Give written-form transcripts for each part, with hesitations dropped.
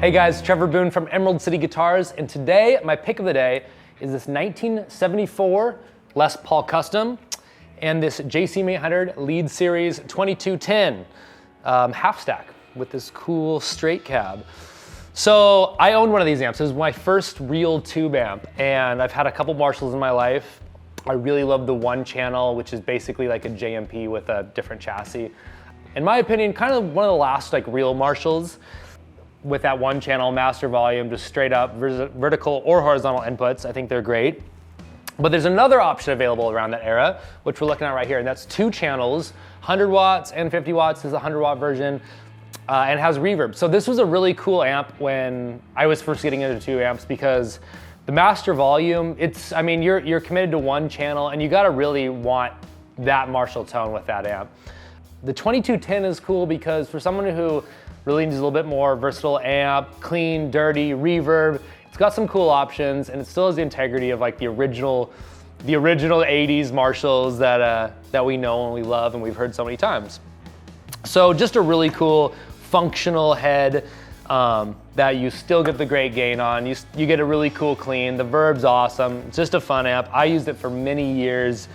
Hey guys, Trevor Boone from Emerald City Guitars, and today my pick of the day is this 1974 Les Paul Custom and this JCM800 Lead Series 2210 half stack with this cool straight cab. So I owned one of these amps. It was my first real tube amp, and I've had a couple Marshalls in my life. I really love the one channel, which is basically like a JMP with a different chassis. In my opinion, kind of one of the last like real Marshalls with that one channel, master volume, just straight up vertical or horizontal inputs. I think they're great. But there's another option available around that era, which we're looking at right here, and that's two channels, 100 watts and 50 watts is the 100 watt version, and has reverb. So this was a really cool amp when I was first getting into tube amps, because the master volume, I mean, you're committed to one channel and you gotta really want that Marshall tone with that amp. The 2210 is cool because for someone who really needs a little bit more versatile amp, clean, dirty, reverb, it's got some cool options, and it still has the integrity of like the original 80s Marshalls that we know and we love and we've heard so many times. So just a really cool functional head that you still get the great gain on. You get a really cool clean. The verb's awesome. It's just a fun amp. I used it for many years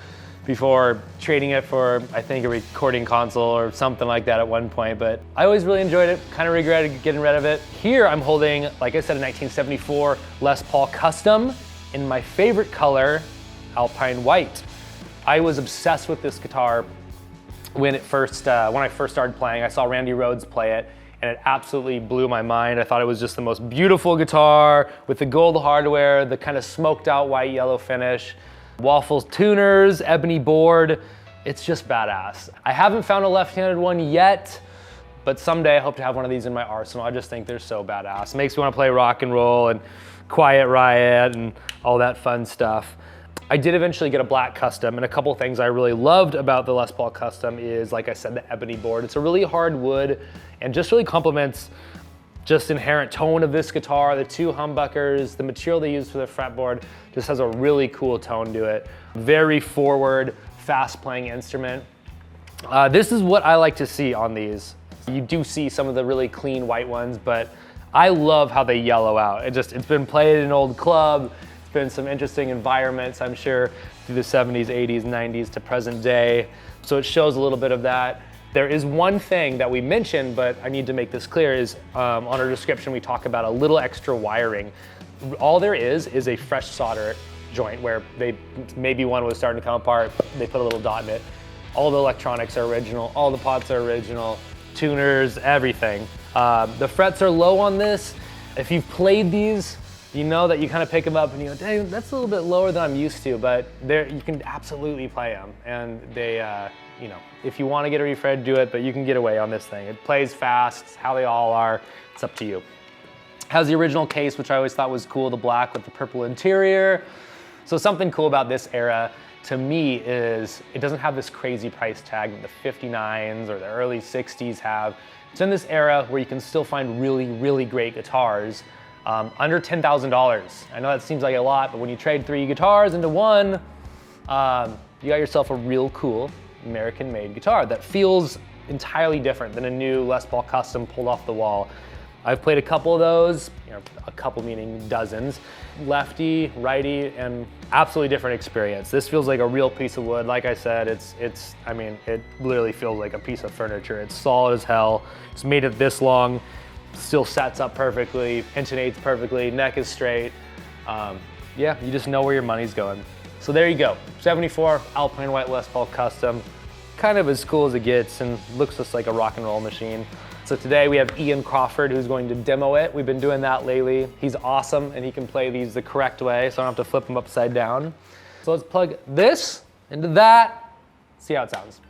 before trading it for, I think, a recording console or something like that at one point, but I always really enjoyed it, kind of regretted getting rid of it. Here I'm holding, like I said, a 1974 Les Paul Custom in my favorite color, Alpine White. I was obsessed with this guitar when I first started playing. I saw Rhandy Rhodes play it, and it absolutely blew my mind. I thought it was just the most beautiful guitar with the gold hardware, the kind of smoked out white yellow finish, waffle tuners, ebony board. It's just badass. I haven't found a left-handed one yet, but someday I hope to have one of these in my arsenal. I just think they're so badass. It makes me want to play rock and roll and Quiet Riot and all that fun stuff. I did eventually get a black custom, and a couple things I really loved about the Les Paul Custom is, like I said, the ebony board. It's a really hard wood and just really complements just inherent tone of this guitar. The two humbuckers, the material they use for the fretboard just has a really cool tone to it. Very forward, fast playing instrument. This is what I like to see on these. You do see some of the really clean white ones, but I love how they yellow out. It's been played in an old club. It's been some interesting environments, I'm sure, through the 70s, 80s, 90s to present day. So it shows a little bit of that. There is one thing that we mentioned, but I need to make this clear, is on our description we talk about a little extra wiring. All there is a fresh solder joint where maybe one was starting to come apart, they put a little dot in it. All the electronics are original, all the pots are original, tuners, everything. The frets are low on this. If you've played these, you know that you kind of pick them up and you go, dang, that's a little bit lower than I'm used to, but you can absolutely play them. And they, you know, if you want to get a refred, do it, but you can get away on this thing. It plays fast, it's how they all are, it's up to you. Has the original case, which I always thought was cool, the black with the purple interior. So something cool about this era to me is it doesn't have this crazy price tag that the 59s or the early 60s have. It's in this era where you can still find really, really great guitars under $10,000. I know that seems like a lot, but when you trade 3 guitars into one, you got yourself a real cool American-made guitar that feels entirely different than a new Les Paul Custom pulled off the wall. I've played a couple of those, you know, a couple meaning dozens, lefty, righty, and absolutely different experience. This feels like a real piece of wood. Like I said, I mean, it literally feels like a piece of furniture. It's solid as hell. It's made it this long, still sets up perfectly, intonates perfectly, neck is straight. Yeah, you just know where your money's going. So there you go, 74 Alpine White Les Paul Custom. Kind of as cool as it gets and looks just like a rock and roll machine. So today we have Ian Crawford who's going to demo it. We've been doing that lately. He's awesome and he can play these the correct way, so I don't have to flip them upside down. So let's plug this into that, see how it sounds.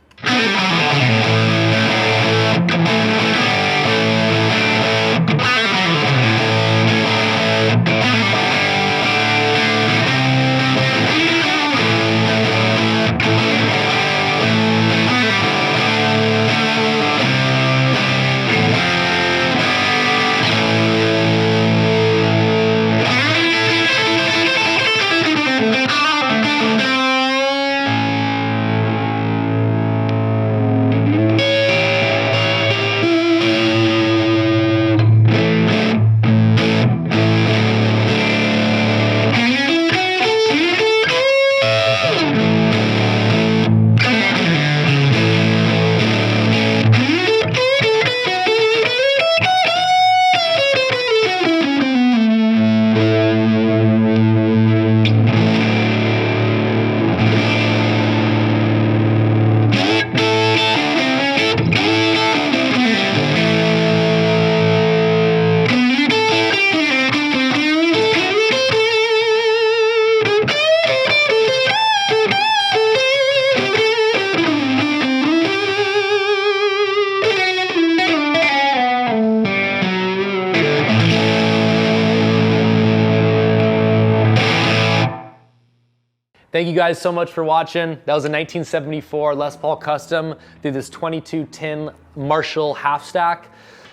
Thank you guys so much for watching. That was a 1974 Les Paul Custom through this 2210 Marshall half stack.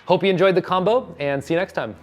Hope you enjoyed the combo, and see you next time.